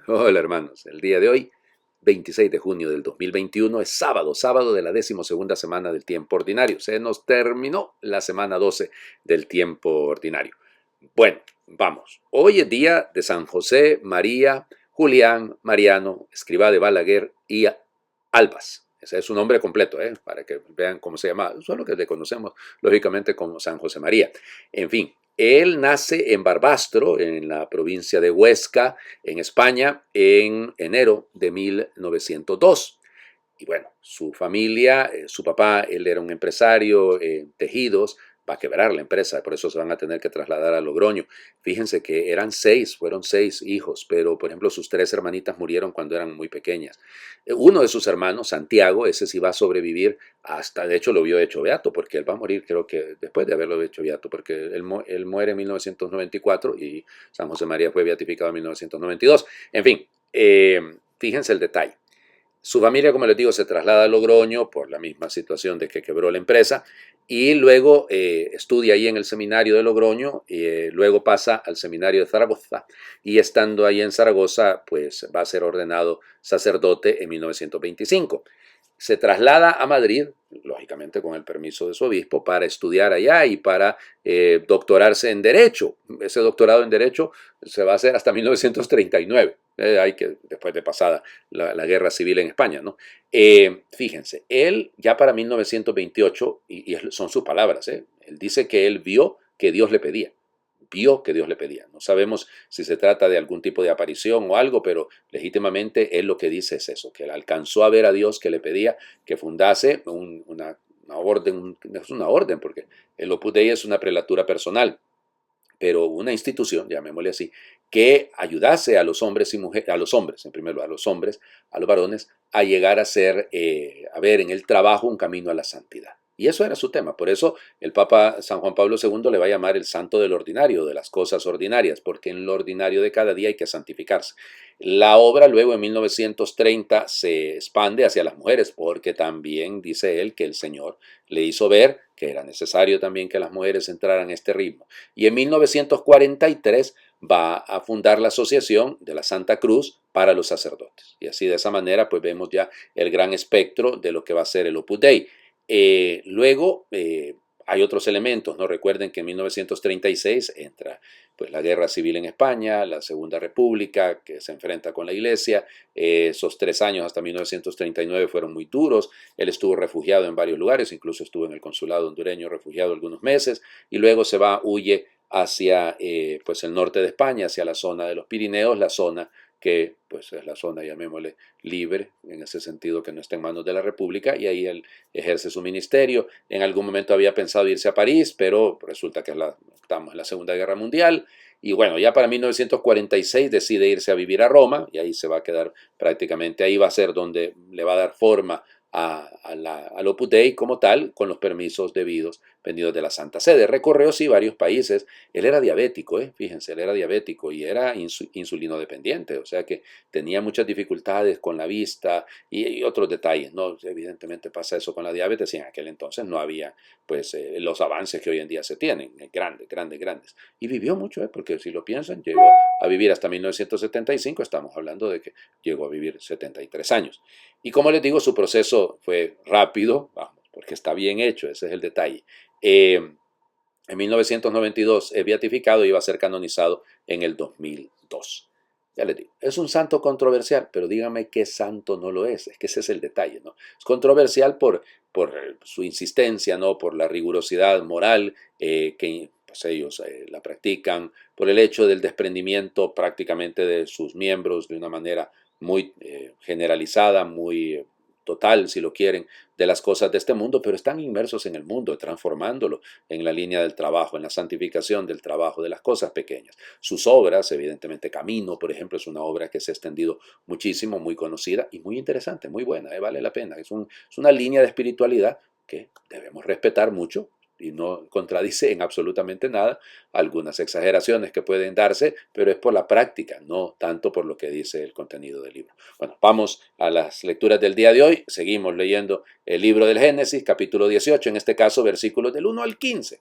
Hola hermanos, el día de hoy, 26 de junio del 2021, es sábado de la 12ª semana del tiempo ordinario. Se nos terminó la semana 12 del tiempo ordinario. Bueno, vamos. Hoy es día de San José, María, Julián, Mariano, Escrivá de Balaguer y Albas. Ese es su nombre completo, para que vean cómo se llama. Solo que le conocemos, lógicamente, como San José María. En fin, él nace en Barbastro, en la provincia de Huesca, en España, en enero de 1902. Y bueno, su familia, su papá, él era un empresario en tejidos, va a quebrar la empresa, por eso se van a tener que trasladar a Logroño. Fíjense que fueron seis hijos, pero por ejemplo sus tres hermanitas murieron cuando eran muy pequeñas. Uno de sus hermanos, Santiago, ese sí va a sobrevivir hasta, de hecho lo vio hecho beato, porque él va a morir creo que después de haberlo hecho beato, porque él muere en 1994 y San José María fue beatificado en 1992. En fin, fíjense el detalle. Su familia, como les digo, se traslada a Logroño por la misma situación de que quebró la empresa y luego estudia ahí en el seminario de Logroño, luego pasa al seminario de Zaragoza y estando ahí en Zaragoza, pues va a ser ordenado sacerdote en 1925. Se traslada a Madrid, lógicamente con el permiso de su obispo, para estudiar allá y para doctorarse en Derecho. Ese doctorado en Derecho se va a hacer hasta 1939, después de pasada la guerra civil en España, ¿no? Fíjense, él ya para 1928, y son sus palabras, él dice que él vio que Dios le pedía. Vio que Dios le pedía. No sabemos si se trata de algún tipo de aparición o algo, pero legítimamente él lo que dice es eso, que él alcanzó a ver a Dios que le pedía que fundase una orden, no es una orden, porque el Opus Dei es una prelatura personal, pero una institución, llamémosle así, que ayudase a los hombres y mujeres, a los hombres, en primer lugar, a los hombres, a los varones, a llegar a ser, a ver en el trabajo un camino a la santidad. Y eso era su tema. Por eso el Papa San Juan Pablo II le va a llamar el santo del ordinario, de las cosas ordinarias, porque en lo ordinario de cada día hay que santificarse. La obra luego en 1930 se expande hacia las mujeres, porque también dice él que el Señor le hizo ver que era necesario también que las mujeres entraran en este ritmo. Y en 1943 va a fundar la Asociación de la Santa Cruz para los sacerdotes. Y así de esa manera pues vemos ya el gran espectro de lo que va a ser el Opus Dei. Luego hay otros elementos, ¿no? Recuerden que en 1936 entra pues la guerra civil en España, la Segunda República que se enfrenta con la Iglesia, esos 3 años hasta 1939 fueron muy duros, él estuvo refugiado en varios lugares, incluso estuvo en el consulado hondureño refugiado algunos meses, y luego huye hacia pues el norte de España, hacia la zona de los Pirineos, la zona que pues es la zona, llamémosle, libre, en ese sentido que no está en manos de la República, y ahí él ejerce su ministerio. En algún momento había pensado irse a París, pero resulta que estamos en la Segunda Guerra Mundial, y bueno, ya para 1946 decide irse a vivir a Roma, y ahí se va a quedar prácticamente, ahí va a ser donde le va a dar forma al Opus Dei como tal, con los permisos debidos venidos de la Santa Sede. Recorrió sí varios países. Él era diabético, fíjense, él era diabético y era insulino dependiente, o sea que tenía muchas dificultades con la vista y otros detalles, ¿no? Evidentemente pasa eso con la diabetes y en aquel entonces no había pues los avances que hoy en día se tienen, grandes. Y vivió mucho, porque si lo piensan, llegó a vivir hasta 1975, estamos hablando de que llegó a vivir 73 años. Y como les digo, su proceso fue rápido, vamos, porque está bien hecho, ese es el detalle. En 1992 es beatificado y va a ser canonizado en el 2002. Ya les digo, es un santo controversial, pero díganme qué santo no lo es que ese es el detalle, ¿no? Es controversial por su insistencia, ¿no? Por la rigurosidad moral que pues ellos la practican, por el hecho del desprendimiento prácticamente de sus miembros de una manera muy generalizada, muy total, si lo quieren, de las cosas de este mundo, pero están inmersos en el mundo, transformándolo en la línea del trabajo, en la santificación del trabajo, de las cosas pequeñas. Sus obras, evidentemente Camino, por ejemplo, es una obra que se ha extendido muchísimo, muy conocida y muy interesante, muy buena, vale la pena. Es una línea de espiritualidad que debemos respetar mucho y no contradice en absolutamente nada algunas exageraciones que pueden darse, pero es por la práctica, no tanto por lo que dice el contenido del libro. Bueno, vamos a las lecturas del día de hoy. Seguimos leyendo el libro del Génesis, capítulo 18, en este caso versículos del 1 al 15.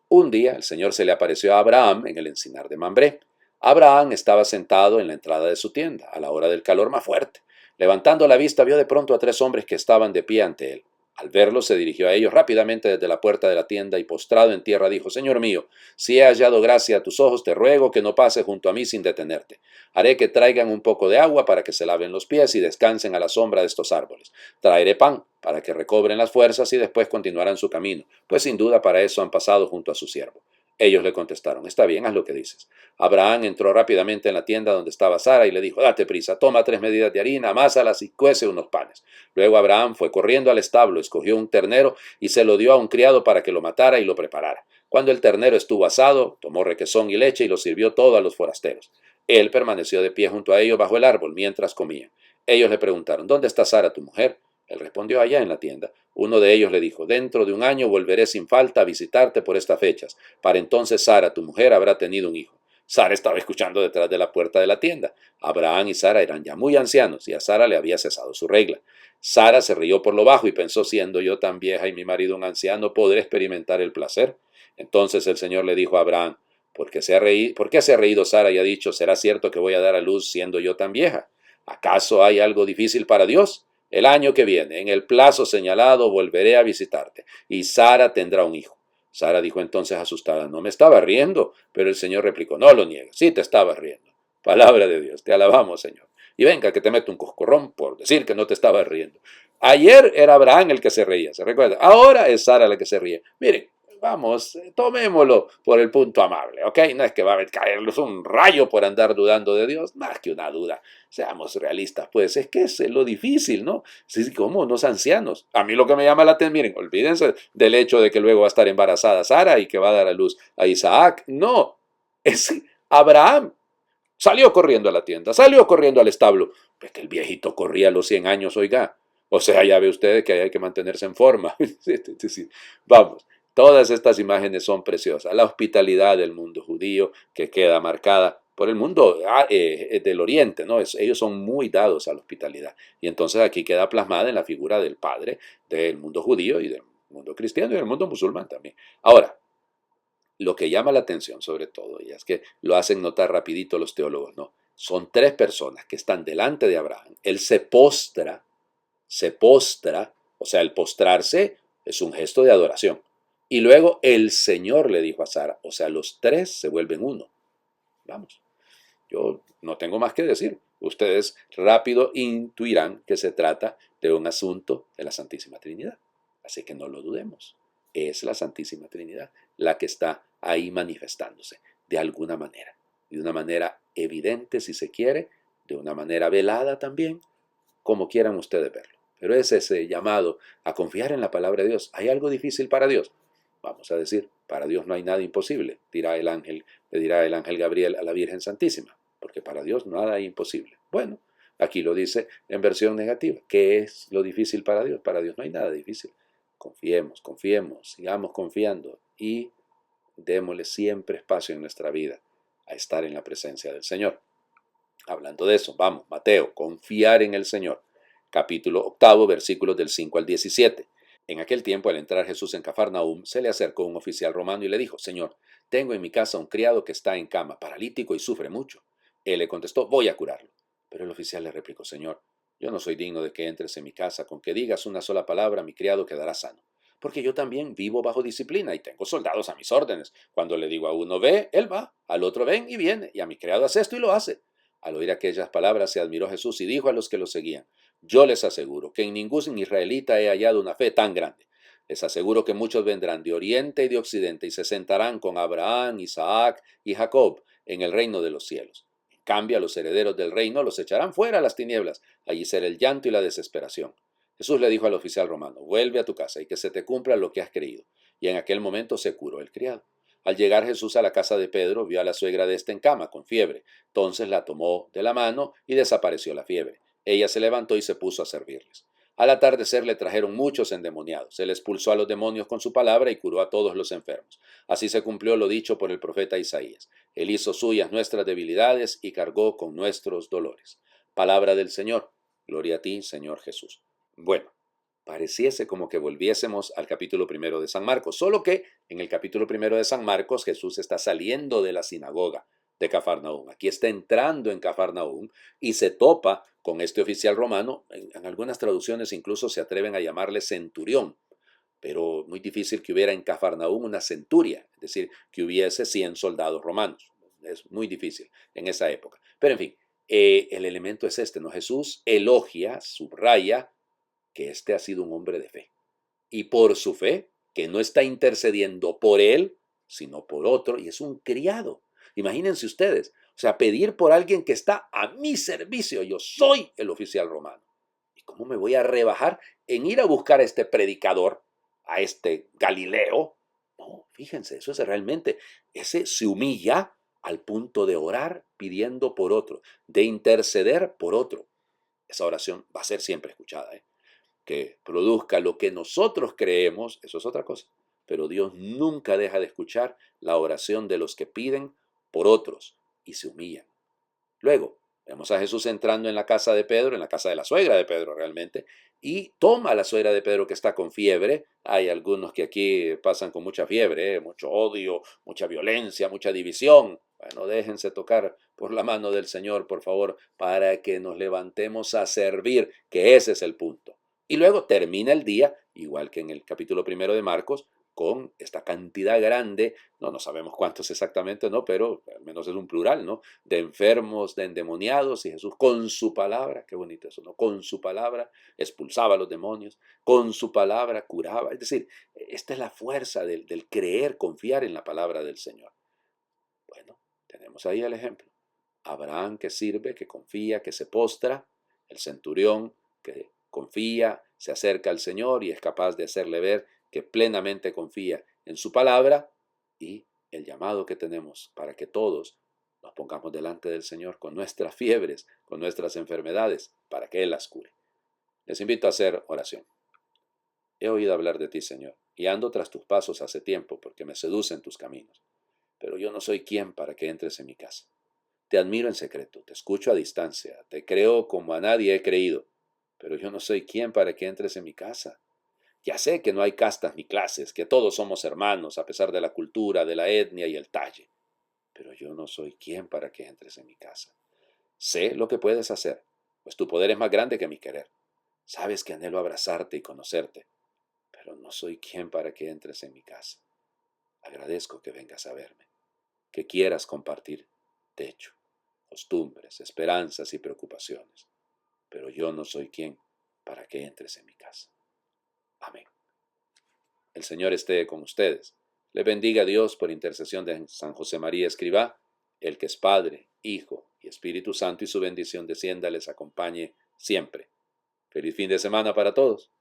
Un día el Señor se le apareció a Abraham en el encinar de Mambré. Abraham estaba sentado en la entrada de su tienda, a la hora del calor más fuerte. Levantando la vista, vio de pronto a 3 hombres que estaban de pie ante él. Al verlos, se dirigió a ellos rápidamente desde la puerta de la tienda y postrado en tierra dijo: Señor mío, si he hallado gracia a tus ojos, te ruego que no pases junto a mí sin detenerte. Haré que traigan un poco de agua para que se laven los pies y descansen a la sombra de estos árboles. Traeré pan para que recobren las fuerzas y después continuarán su camino, pues sin duda para eso han pasado junto a su siervo. Ellos le contestaron: Está bien, haz lo que dices. Abraham entró rápidamente en la tienda donde estaba Sara y le dijo: Date prisa, toma 3 medidas de harina, amásalas y cuece unos panes. Luego Abraham fue corriendo al establo, escogió un ternero y se lo dio a un criado para que lo matara y lo preparara. Cuando el ternero estuvo asado, tomó requesón y leche y lo sirvió todo a los forasteros. Él permaneció de pie junto a ellos bajo el árbol mientras comían. Ellos le preguntaron: ¿Dónde está Sara, tu mujer? Él respondió: Allá en la tienda. Uno de ellos le dijo: Dentro de un año volveré sin falta a visitarte por estas fechas. Para entonces Sara, tu mujer, habrá tenido un hijo. Sara estaba escuchando detrás de la puerta de la tienda. Abraham y Sara eran ya muy ancianos y a Sara le había cesado su regla. Sara se rió por lo bajo y pensó: siendo yo tan vieja y mi marido un anciano, ¿podré experimentar el placer? Entonces el Señor le dijo a Abraham: ¿Por qué se ha reído Sara y ha dicho: ¿Será cierto que voy a dar a luz siendo yo tan vieja? ¿Acaso hay algo difícil para Dios? El año que viene, en el plazo señalado, volveré a visitarte, y Sara tendrá un hijo. Sara dijo entonces asustada: No me estaba riendo. Pero el Señor replicó: No lo niegues, sí te estabas riendo. Palabra de Dios, te alabamos, Señor. Y venga que te meto un coscorrón por decir que no te estabas riendo. Ayer era Abraham el que se reía, ¿se recuerda? Ahora es Sara la que se ríe. Miren, vamos, tomémoslo por el punto amable, ¿ok? No es que va a caerles un rayo por andar dudando de Dios, más que una duda. Seamos realistas, pues es que es lo difícil, ¿no? Sí, como unos ancianos. A mí lo que me llama la atención, miren, olvídense del hecho de que luego va a estar embarazada Sara y que va a dar a luz a Isaac. No, es Abraham. Salió corriendo a la tienda, salió corriendo al establo. Pues que el viejito corría a los 100 años, oiga. O sea, ya ve usted que hay que mantenerse en forma. Vamos, todas estas imágenes son preciosas. La hospitalidad del mundo judío que queda marcada por el mundo del Oriente, ¿no? Ellos son muy dados a la hospitalidad. Y entonces aquí queda plasmada en la figura del Padre del mundo judío y del mundo cristiano y del mundo musulmán también. Ahora, lo que llama la atención sobre todo, y es que lo hacen notar rapidito los teólogos, ¿no? Son 3 personas que están delante de Abraham. Él se postra, o sea, el postrarse es un gesto de adoración. Y luego el Señor le dijo a Sara, o sea, los 3 se vuelven uno. Vamos, yo no tengo más que decir. Ustedes rápido intuirán que se trata de un asunto de la Santísima Trinidad. Así que no lo dudemos. Es la Santísima Trinidad la que está ahí manifestándose de alguna manera. De una manera evidente, si se quiere, de una manera velada también, como quieran ustedes verlo. Pero es ese llamado a confiar en la palabra de Dios. ¿Hay algo difícil para Dios? Vamos a decir, para Dios no hay nada imposible, le dirá el ángel Gabriel a la Virgen Santísima, porque para Dios nada hay imposible. Bueno, aquí lo dice en versión negativa. ¿Qué es lo difícil para Dios? Para Dios no hay nada difícil. Confiemos, sigamos confiando y démosle siempre espacio en nuestra vida a estar en la presencia del Señor. Hablando de eso, vamos, Mateo, confiar en el Señor. Capítulo 8, versículos del 5 al 17. En aquel tiempo, al entrar Jesús en Cafarnaúm, se le acercó un oficial romano y le dijo: Señor, tengo en mi casa un criado que está en cama, paralítico y sufre mucho. Él le contestó: Voy a curarlo. Pero el oficial le replicó: Señor, yo no soy digno de que entres en mi casa, con que digas una sola palabra, mi criado quedará sano. Porque yo también vivo bajo disciplina y tengo soldados a mis órdenes. Cuando le digo a uno ve, él va, al otro ven y viene, y a mi criado hace esto y lo hace. Al oír aquellas palabras se admiró Jesús y dijo a los que lo seguían: Yo les aseguro que en ningún israelita he hallado una fe tan grande. Les aseguro que muchos vendrán de oriente y de occidente y se sentarán con Abraham, Isaac y Jacob en el reino de los cielos. En cambio, a los herederos del reino los echarán fuera a las tinieblas. Allí será el llanto y la desesperación. Jesús le dijo al oficial romano: Vuelve a tu casa y que se te cumpla lo que has creído. Y en aquel momento se curó el criado. Al llegar Jesús a la casa de Pedro, vio a la suegra de este en cama, con fiebre. Entonces la tomó de la mano y desapareció la fiebre. Ella se levantó y se puso a servirles. Al atardecer le trajeron muchos endemoniados. Él expulsó a los demonios con su palabra y curó a todos los enfermos. Así se cumplió lo dicho por el profeta Isaías. Él hizo suyas nuestras debilidades y cargó con nuestros dolores. Palabra del Señor. Gloria a ti, Señor Jesús. Bueno, pareciese como que volviésemos al capítulo 1 de San Marcos, solo que en el capítulo 1 de San Marcos Jesús está saliendo de la sinagoga de Cafarnaúm. Aquí está entrando en Cafarnaúm y se topa con este oficial romano. En algunas traducciones incluso se atreven a llamarle centurión, pero muy difícil que hubiera en Cafarnaúm una centuria, es decir, que hubiese 100 soldados romanos. Es muy difícil en esa época. Pero en fin, el elemento es este, ¿no? Jesús elogia, subraya que este ha sido un hombre de fe. Y por su fe, que no está intercediendo por él, sino por otro, y es un criado. Imagínense ustedes, o sea, pedir por alguien que está a mi servicio. Yo soy el oficial romano. ¿Y cómo me voy a rebajar en ir a buscar a este predicador, a este Galileo? No, fíjense, eso es realmente, ese se humilla al punto de orar pidiendo por otro, de interceder por otro. Esa oración va a ser siempre escuchada, ¿eh? Que produzca lo que nosotros creemos, eso es otra cosa. Pero Dios nunca deja de escuchar la oración de los que piden por otros y se humillan. Luego, vemos a Jesús entrando en la casa de Pedro, en la casa de la suegra de Pedro realmente, y toma a la suegra de Pedro que está con fiebre. Hay algunos que aquí pasan con mucha fiebre, mucho odio, mucha violencia, mucha división. Bueno, déjense tocar por la mano del Señor, por favor, para que nos levantemos a servir, que ese es el punto. Y luego termina el día, igual que en el capítulo 1 de Marcos, con esta cantidad grande, no sabemos cuántos exactamente, ¿no? Pero al menos es un plural, ¿no? De enfermos, de endemoniados, y Jesús con su palabra, qué bonito eso, ¿no? Con su palabra expulsaba a los demonios, con su palabra curaba. Es decir, esta es la fuerza del creer, confiar en la palabra del Señor. Bueno, tenemos ahí el ejemplo. Abraham que sirve, que confía, que se postra, el centurión que confía, se acerca al Señor y es capaz de hacerle ver que plenamente confía en su palabra, y el llamado que tenemos para que todos nos pongamos delante del Señor con nuestras fiebres, con nuestras enfermedades, para que Él las cure. Les invito a hacer oración. He oído hablar de ti, Señor, y ando tras tus pasos hace tiempo porque me seducen tus caminos, pero yo no soy quien para que entres en mi casa. Te admiro en secreto, te escucho a distancia, te creo como a nadie he creído, pero yo no soy quien para que entres en mi casa. Ya sé que no hay castas ni clases, que todos somos hermanos a pesar de la cultura, de la etnia y el talle, pero yo no soy quien para que entres en mi casa. Sé lo que puedes hacer, pues tu poder es más grande que mi querer. Sabes que anhelo abrazarte y conocerte, pero no soy quien para que entres en mi casa. Agradezco que vengas a verme, que quieras compartir techo, costumbres, esperanzas y preocupaciones, pero yo no soy quien para que entres en mi casa. Amén. El Señor esté con ustedes. Le bendiga Dios por intercesión de San José María Escribá, el que es Padre, Hijo y Espíritu Santo, y su bendición descienda, les acompañe siempre. Feliz fin de semana para todos.